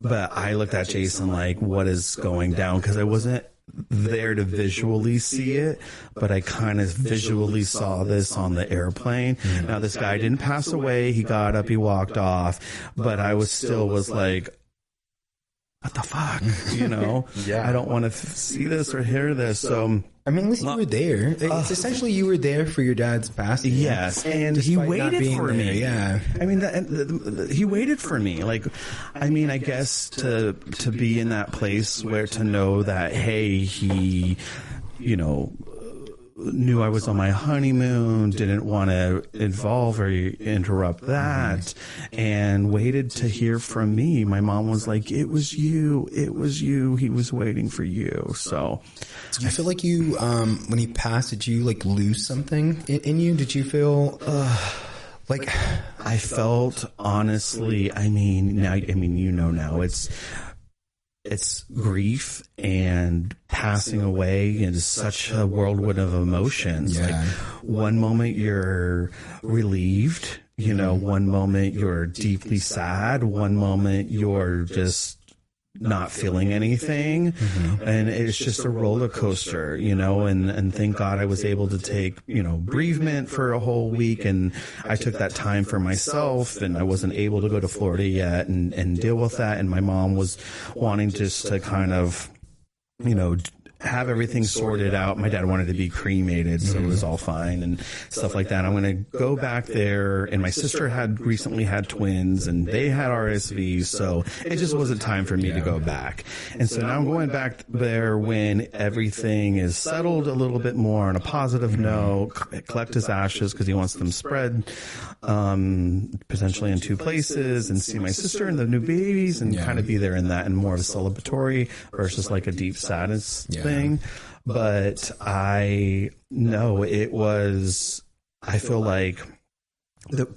A: But I looked at Jason like, what is going down? Because I wasn't there to visually see it, but I kind of visually saw this on the airplane. Mm-hmm. Now, this guy didn't pass away. He got up, he walked off, but I was like, what the fuck? Yeah. I don't want to see this or hear this. So,
B: I mean, at least you were there. It's essentially you were there for your dad's passing.
A: Yes, and he waited for me. Yeah, I mean, he waited for me. Like, I mean, I guess to be in that place where to know that, hey, he, knew I was on my honeymoon, didn't want to involve or interrupt that, and waited to hear from me. My mom was like, it was you. He was waiting for you. So
B: did you feel like you, when he passed, did you like lose something in you? Did you feel like
A: I felt honestly, I mean, now, now it's grief and passing away is such a whirlwind of emotions.
B: Yeah.
A: Like one moment you're relieved, one moment you're deeply sad, one moment you're just not feeling anything. And it's just a roller coaster, and thank God I was able to take, bereavement for a whole week. And I took that time for myself, and I wasn't able to go to Florida yet and deal with that. And my mom was wanting just to kind of, have everything sorted out. My dad wanted to be cremated, so it was all fine and stuff like that. I'm going to go back there, and my sister had recently had twins, and they had RSV, so it just wasn't time for me to go back. And so now I'm going back there when everything is settled a little bit more on a positive note, collect his ashes because he wants them spread potentially in 2 places, and see my sister and the new babies, and kind of be there in that, and more of a celebratory versus like a deep sadness thing. But I know I feel like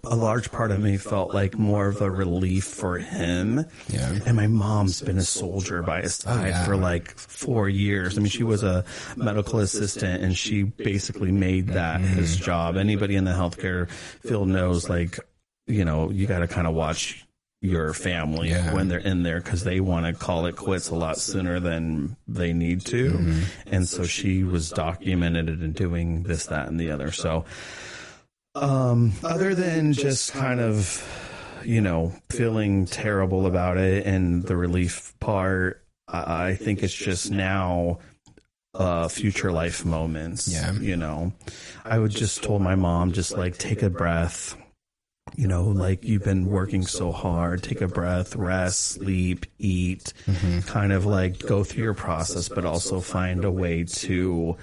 A: a large part of me felt like more of a relief for him. Yeah. And my mom's been a soldier by his side for like 4 years. I mean, she was a medical assistant, and she basically made that his job. Anybody in the healthcare field knows, like, you got to kind of watch your family when they're in there, because they want to call it quits a lot sooner than they need to. And so she was documented and doing this, that, and the other. So other than just kind of, feeling terrible about it and the relief part, I think it's just now future life moments. I would just told my mom, just like, take a breath. Like, you've been working so hard, take a breath, rest, sleep, eat, kind of like go through your process, but also find a way to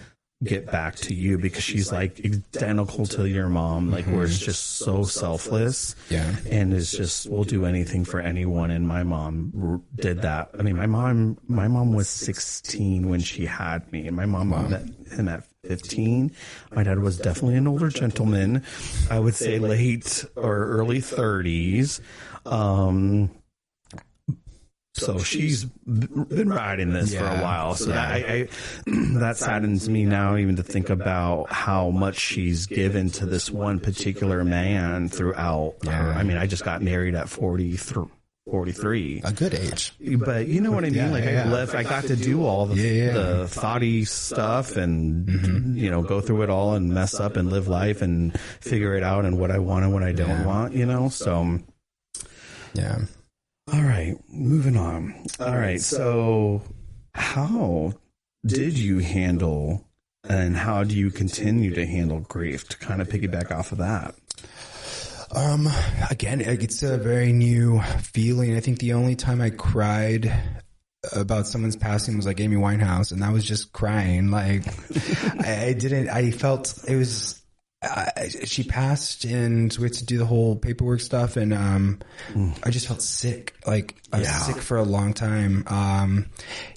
A: get back to you, because she's like identical to your mom, like where it's just so selfless and is just will do anything for anyone. And my mom did that. I mean, my mom was 16 when she had me, and my mom met him at 15. My dad was definitely an older gentleman. I would say late or early 30s. So she's been riding this for a while. So that saddens me now, even to think about how much she's given to this one particular man throughout her. I mean, I just got married at 43.
B: A good age.
A: But you know what I mean? I got to do all the thoughty stuff and, go through it all and mess up and live life and figure it out, and what I want and what I don't want, so.
B: Yeah.
A: All right, moving on. All right, so how did you handle, and how do you continue to handle grief, to kind of piggyback off of that?
B: Again, it's a very new feeling. I think the only time I cried about someone's passing was like Amy Winehouse, and that was just crying. Like, I felt it was, she passed, and we had to do the whole paperwork stuff, and I just felt sick. Like, I was sick for a long time. And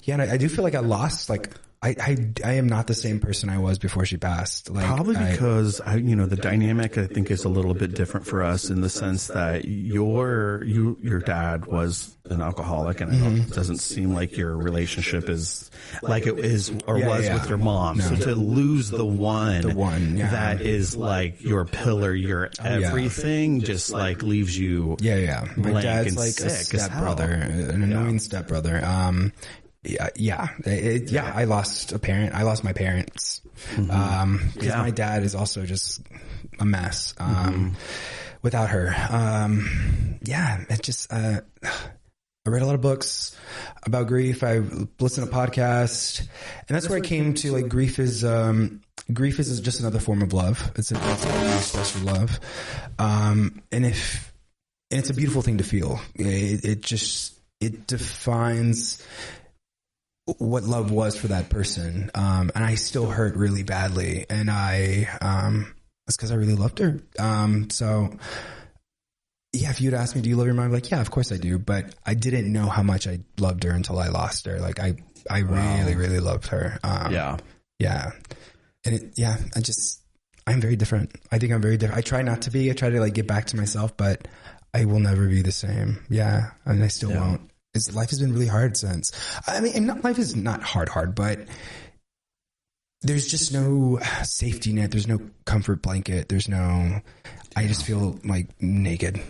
B: I do feel like I lost, like, I am not the same person I was before she passed. Like,
A: probably because the dynamic, I think, is a little bit different for us, in the sense that your dad was an alcoholic, and it doesn't seem like your relationship is like it is or was with your mom. No. So to lose the one that is like your pillar, your everything, just like leaves you
B: My dad's like
A: sick,
B: a stepbrother, an annoying stepbrother. I lost a parent. I lost my parents. Because my dad is also just a mess. Without her. It just, I read a lot of books about grief. I listened to podcasts, and that's where I came to, like, grief is just another form of love. It's a special love. And it's a beautiful thing to feel. It defines what love was for that person. And I still hurt really badly. And it's because I really loved her. If you'd asked me, do you love your mom? I'm like, yeah, of course I do. But I didn't know how much I loved her until I lost her. Like, I really, really loved her. And I'm very different. I think I'm very different. I try not to be. I try to, like, get back to myself, but I will never be the same. Yeah. And I still won't. Life has been really hard since. I mean, and life is not hard, but there's just no safety net. There's no comfort blanket. There's no, I just feel like naked.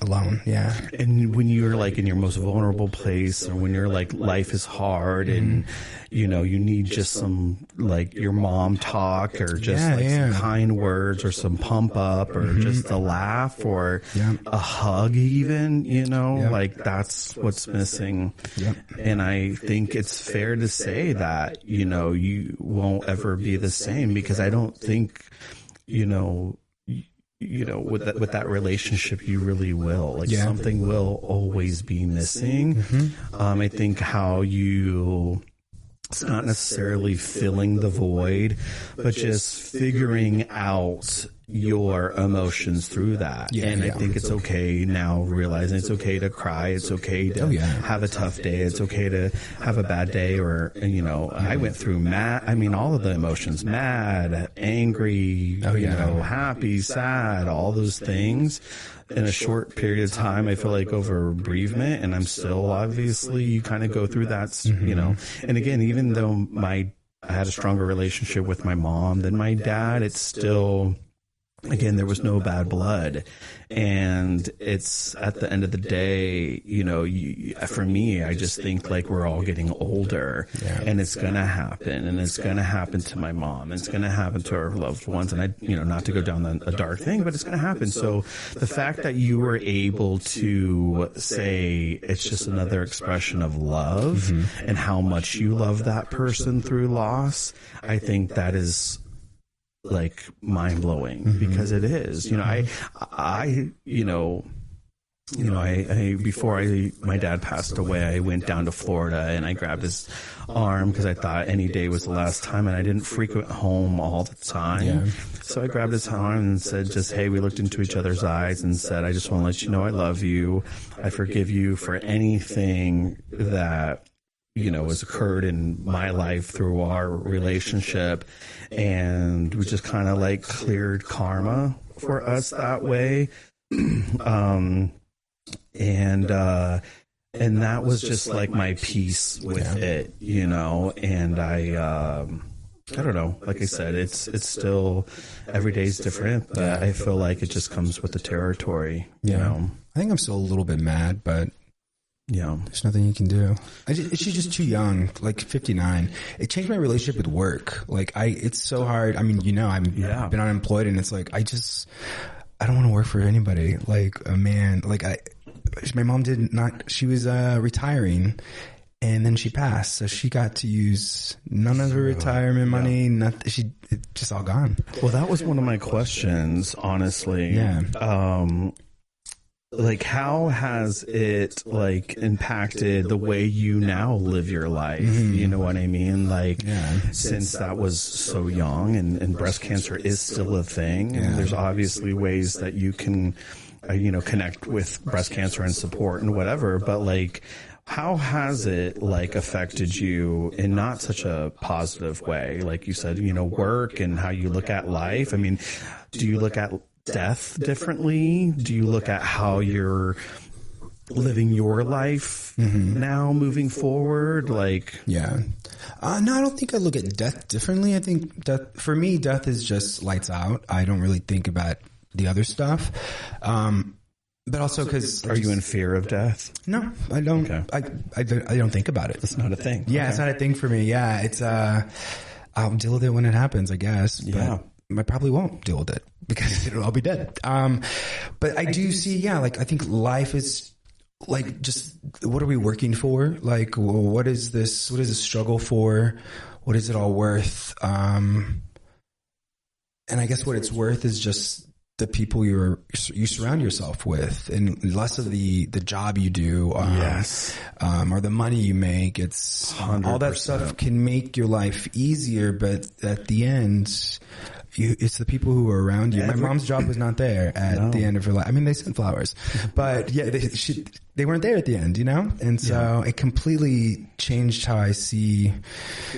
B: Alone. Yeah.
A: And when you're like in your most vulnerable place, or when you're like life is hard and you know you need just some like your mom talk, or just some kind words, or some pump up, or just a laugh, or a hug, even, you know, like that's what's missing. And I think it's fair to say that, you know, you won't ever be the same, because I don't think, you know, with that relationship, you really will. Like something will always be missing. I think how it's not necessarily filling the void, but just figuring out your emotions through that. And I think it's okay now, realizing it's okay to cry. It's okay to have a tough day. It's okay to have a bad day. Or, you know, I went through all of the emotions, mad, angry, you know, happy, sad, all those things in a short period of time. I feel like over bereavement, and I'm still, obviously, you kind of go through that, you know. And again, even though I had a stronger relationship with my mom than my dad, it's still, again, there was no bad blood. And it's, at the end of the day, you know, for me, I just think like we're all getting older, and it's going to happen, and it's going to happen to my mom, and it's going to happen to our loved ones. And you know, not to go down a dark thing, but it's going to happen. So the fact that you were able to say it's just another expression of love, and how much you love that person through loss, I think that is like mind blowing, because it is, you know, I before my dad passed away, I went down to Florida and I grabbed his arm, because I thought any day was the last time, and I didn't frequent home all the time. So I grabbed his arm and said, just, hey, we looked into each other's eyes and said, I just want to let you know I love you. I forgive you for anything that, you know, has occurred in my life through our relationship. And we just kind of like cleared karma for us that way. And that was just like my peace with it, you know. And I don't know, like I said, it's still, every day's different, but I feel like it just comes with the territory, you know.
B: I think I'm still a little bit mad, but there's nothing you can do. She's just too young, like 59. It changed my relationship with work. Like it's so hard. I mean, you know, I've been unemployed, and it's like, I don't want to work for anybody. Like a man, like my mom she was retiring, and then she passed. So she got to use none of her retirement money. It's just all gone.
A: Well, that was one of my questions, honestly. Like, how has it like impacted the way you now live your life? You know what I mean? Like, since that was so young, and breast cancer is still a thing, and there's obviously ways that you can, you know, connect with breast cancer and support and whatever, but like, how has it like affected you in not such a positive way? Like you said, you know, work and how you look at life. I mean, do you look at death differently? Do you look at how you're living your life now moving forward? Like,
B: no, I don't think I look at death differently. I think for me, death is just lights out. I don't really think about the other stuff. But also because,
A: are you in fear of death?
B: No, I don't. Okay. I don't think about it.
A: It's not a thing.
B: Yeah, It's not a thing for me. Yeah, it's I'll deal with it when it happens, I guess. But I probably won't deal with it, because I'll be dead. But I do see, like, I think life is like, just, what are we working for? Like, what is this struggle for? What is it all worth? And I guess what it's worth is just the people you surround yourself with, and less of the job you do, or the money you make. It's 100%. All that stuff can make your life easier, but at the end, it's the people who are around you. My mom's job was not there at the end of her life. I mean, they sent flowers, but they weren't there at the end, you know? And so it completely changed how I see.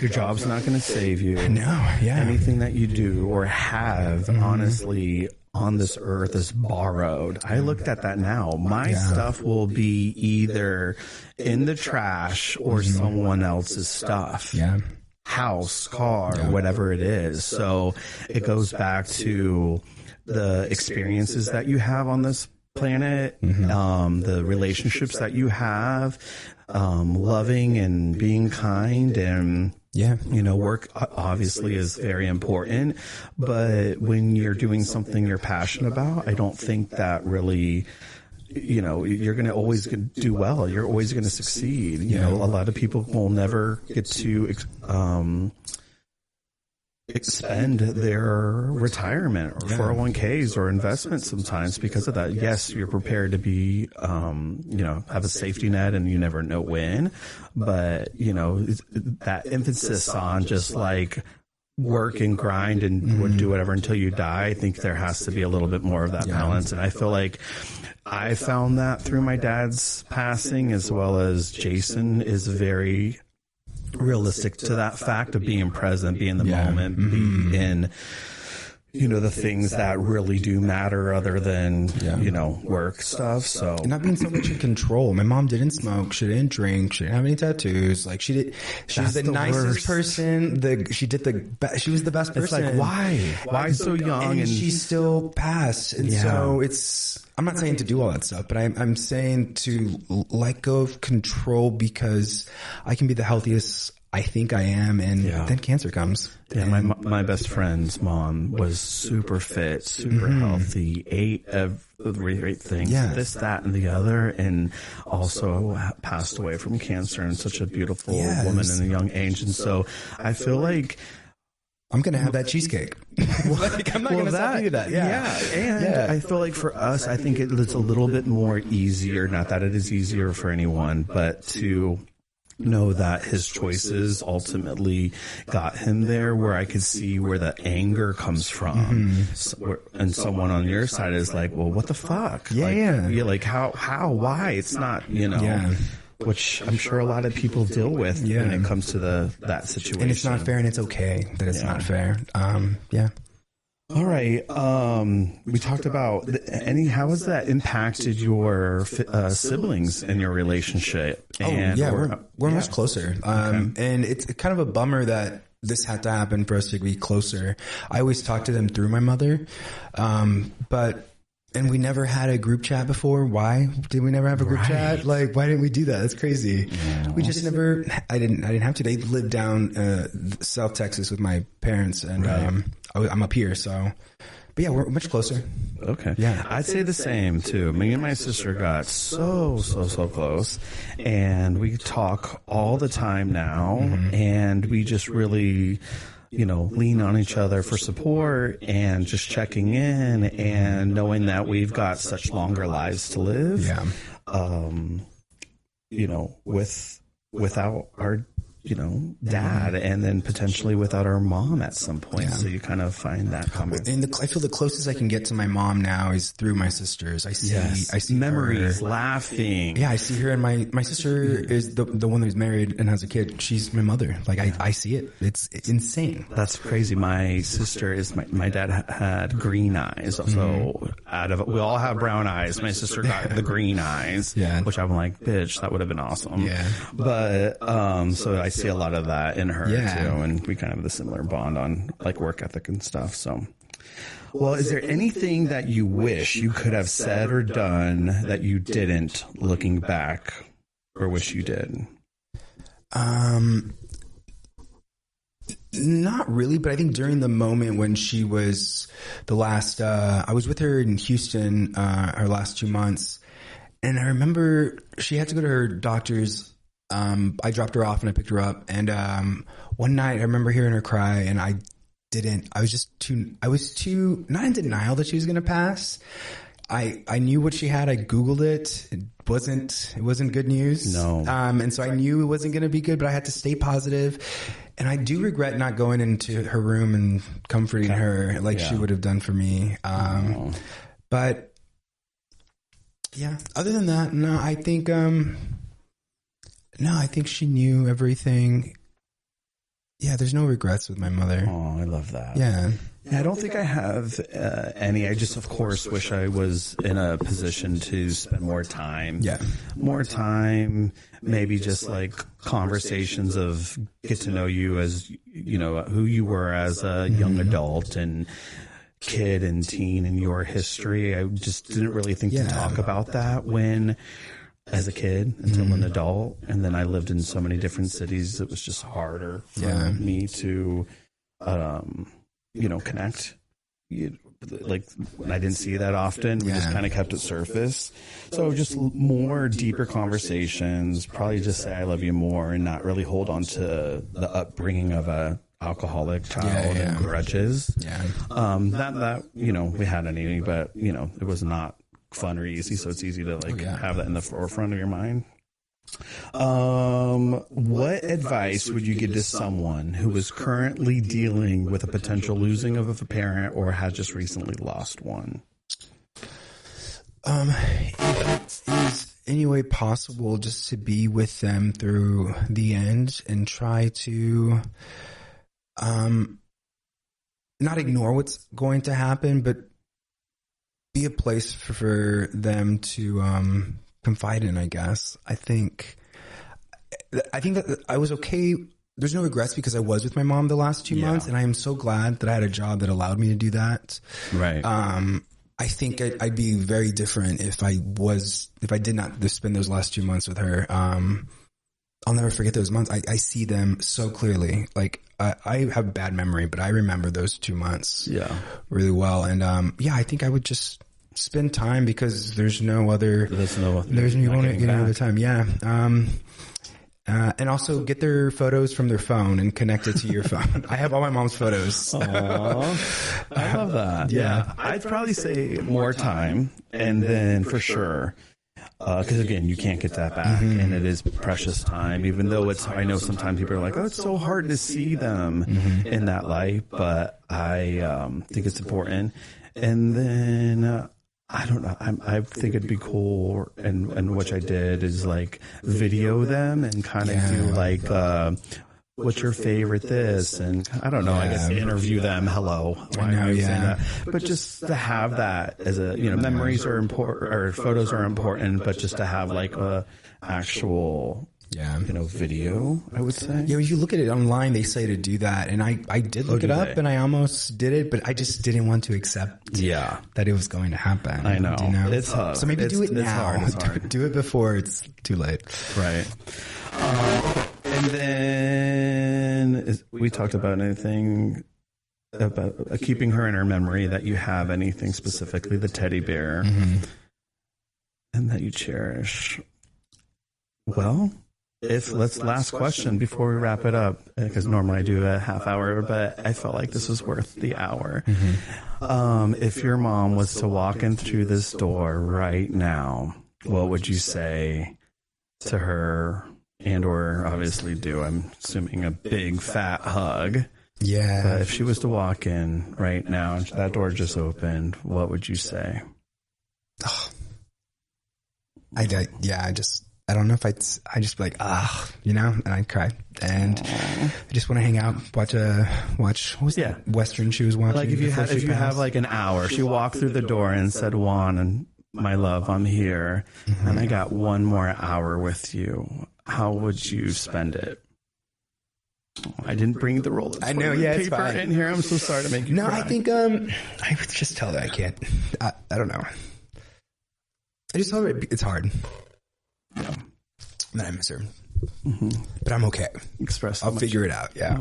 A: Your job's not going to save you.
B: No,
A: Anything that you do or have, honestly, on this earth is borrowed. I looked at that now. My stuff will be either in the trash or someone else's stuff.
B: Yeah.
A: House, car, whatever it is. So it goes back to the experiences that you have on this planet, the relationships that you have, loving and being kind, and work obviously is very important, but when you're doing something you're passionate about, I don't think that really, you're going to always do well. You're always going to succeed. You know, a lot of people will never get to expend their retirement or 401ks or investments sometimes because of that. Yes, you're prepared to be, have a safety net and you never know when, but that emphasis on just like work and grind and do whatever until you die. I think there has to be a little bit more of that balance. And I feel like I found that through my dad's passing, as well as Jason is very realistic to that fact of being present, be in the moment, be in, the things that really do matter other than, work stuff. So
B: not being so much in control. My mom didn't smoke. She didn't drink. She didn't have any tattoos. Like she was the nicest
A: worst
B: person. She was the best person.
A: It's like, why so young?
B: And she still passed. And so I'm not saying to do all that stuff, but I'm saying to let go of control, because I can be the healthiest I think I am, and then cancer comes.
A: Yeah, my best friend's mom was super fit, super healthy, ate every great thing, this, that, and the other, and also passed away from cancer, and such a beautiful woman in a young age. And so I feel like
B: I'm going to have that cheesecake. I'm not going to stop you that.
A: I feel like for us, I think it's a little bit more easier, not that it is easier for anyone, but to know that his choices ultimately got him there, where I could see where the anger comes from. And someone on your side is like, well, what the fuck? You're like, how, why? It's not, which I'm sure a lot of people deal with when it comes to that situation.
B: And it's not fair, and it's okay that it's not fair.
A: All right. We talked about how has that impacted your siblings and your relationship?
B: We're much closer. And it's kind of a bummer that this had to happen for us to be closer. I always talk to them through my mother. And we never had a group chat before. Why did we never have a group chat? Like, why didn't we do that? That's crazy. We just never, I didn't have to. They lived down, South Texas with my parents, and, I'm up here. So, but yeah, we're much closer.
A: Okay. Yeah. I'd say the same too. Me and my sister got so close, and we talk all the time now, and we just really, lean on each other for support and just checking in and knowing that we've got such longer lives to live. Without our, dad, and then potentially without our mom at some point. So you kind of find that coming.
B: And I feel the closest I can get to my mom now is through my sisters. I see
A: memories,
B: her
A: laughing.
B: Yeah, I see her, and my sister is the one who's married and has a kid. She's my mother. Like I see it. It's insane.
A: That's crazy. My sister is my dad had green eyes. So we all have brown eyes. My sister got the green eyes. Which I'm like, bitch, that would have been awesome. But so I see a lot of that in her too, and we kind of have the similar bond on like work ethic and stuff. So, well, is there anything that you wish you could have said or done that you didn't, looking back, or wish you did?
B: Not really, but I think during the moment when she was the last, I was with her in Houston, her last 2 months, and I remember she had to go to her doctor's. I dropped her off and I picked her up, and one night I remember hearing her cry, and I was too not in denial that she was going to pass. I knew what she had. I Googled it. It wasn't good news.
A: No.
B: And so I knew it wasn't going to be good, but I had to stay positive. And I do regret not going into her room and comforting her like she would have done for me. But yeah, other than that, no, I think, I think she knew everything. Yeah, there's no regrets with my mother.
A: Oh, I love that.
B: Yeah.
A: Yeah, I don't think I have any. I just, of course, wish I was in a position to spend more time.
B: Yeah.
A: More time, maybe just like conversations of get to know you as, you know, who you were as a young adult and kid and teen in your history. I just didn't really think to talk about that as a kid until an adult. And then I lived in so many different cities. It was just harder for me to, you know, connect. Like when I didn't see that often, we just kind of kept it surface. So just more deeper conversations, probably just say I love you more and not really hold on to the upbringing of a alcoholic child and grudges. That, you know, we had any, but you know, it was not fun or easy. So it's easy to like have that in the forefront of your mind. What advice would you give to someone who is currently dealing with a potential losing of a parent or has just recently lost one?
B: If it is any way possible, just to be with them through the end and try to, not ignore what's going to happen, but be a place for them to, confide in, I guess. I think that I was okay. There's no regrets because I was with my mom the last 2 months, and I am so glad that I had a job that allowed me to do that.
A: Right.
B: I think I'd be very different if I did not spend those last 2 months with her. I'll never forget those months. I see them so clearly. Like I have a bad memory, but I remember those 2 months really well. And I think I would just spend time because there's no other. You won't get any other time. Yeah. And also get their photos from their phone and connect it to your phone. I have all my mom's photos.
A: Aww. I love that. Yeah. I'd probably say more time, and then for sure. Because again, you can't get that back, and it is precious time. Even though I know sometimes people are like, "Oh, it's so hard to see them in that light," but I think it's important. And then I don't know. I think it'd be cool, and which I did is like video them and kind of do like, what's your favorite this? And I don't know, I guess interview them. Hello. Why am I saying that? But just to have that as a, you know, memories are important or photos are important, but just to have like a actual, you know, video, I would say.
B: Yeah, when you look at it online, they say to do that. And I did look it up and I almost did it, but I just didn't want to accept that it was going to happen.
A: I know.
B: You know?
A: It's tough.
B: So maybe do it now.
A: It's hard.
B: Do it before it's too late.
A: Right. And then we talked about anything about keeping her in her memory, that you have anything specifically, the teddy bear, and that you cherish. Well, last question before we wrap it up, because normally I do a half hour, but I felt like this was worth the hour. If your mom was to walk in through this door right now, what would you say to her? And or obviously I'm assuming a big fat hug. Yeah. But if she was to walk in right now and that door just opened, what would you say?
B: Oh. I don't know if I just be like, you know, and I'd cry. And I just want to hang out, watch what was that Western she was watching?
A: Like if you have like an hour, she walked through the door and said, Juan, and my love, I'm here, and I got one more hour with you. How would you spend it? I didn't bring the roll of paper in here. I'm so sorry to make you cry.
B: I think I would just tell her I can't. I don't know. I just tell her it's hard. Yeah. That I miss her. But I'm okay. I'll figure it out. Yeah.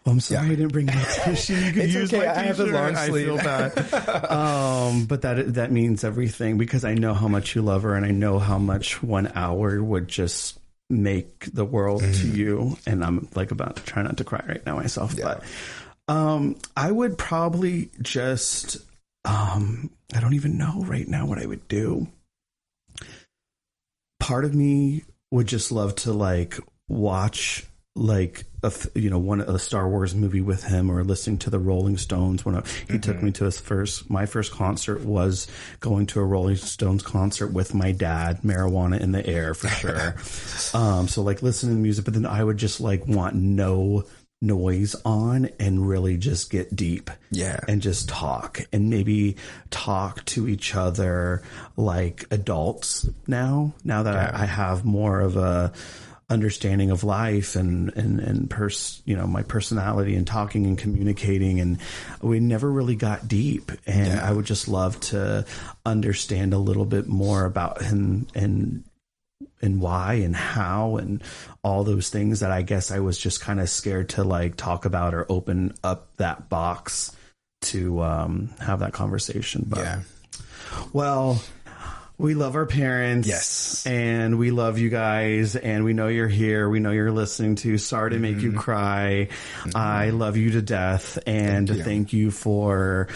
A: Well, I'm sorry I didn't bring that tissue. You could use my t-shirt. I have a long sleeve. I feel bad. But that means everything, because I know how much you love her, and I know how much 1 hour would just make the world to you. And I'm like about to try not to cry right now myself. Yeah. But I would probably just I don't even know right now what I would do. Part of me would just love to like watch like one of the Star Wars movie with him, or listening to the Rolling Stones. When he took me to my first concert was going to a Rolling Stones concert with my dad. Marijuana in the air for sure. So like listening to music, but then I would just like want no noise on and really just get deep.
B: Yeah.
A: And just talk, and maybe talk to each other like adults now that I have more of a understanding of life and my personality and talking and communicating, and we never really got deep, and I would just love to understand a little bit more about him and why and how and all those things that I guess I was just kind of scared to like talk about or open up that box to have that conversation. But well, we love our parents.
B: Yes.
A: And we love you guys. And we know you're here. We know you're listening to Sorry to Make You Cry. I love you to death. And thank you for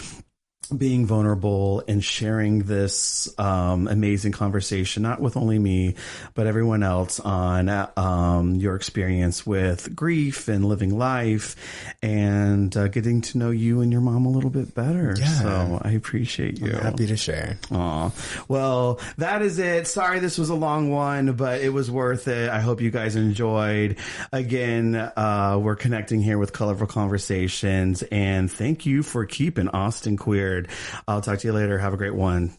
A: being vulnerable and sharing this amazing conversation, not with only me, but everyone else, on your experience with grief and living life, and getting to know you and your mom a little bit better.
B: Yeah.
A: So I appreciate you.
B: I'm happy to share.
A: Aw. Well, that is it. Sorry this was a long one, but it was worth it. I hope you guys enjoyed. Again, we're connecting here with Colorful Conversations, and thank you for keeping Austin queered. I'll talk to you later. Have a great one.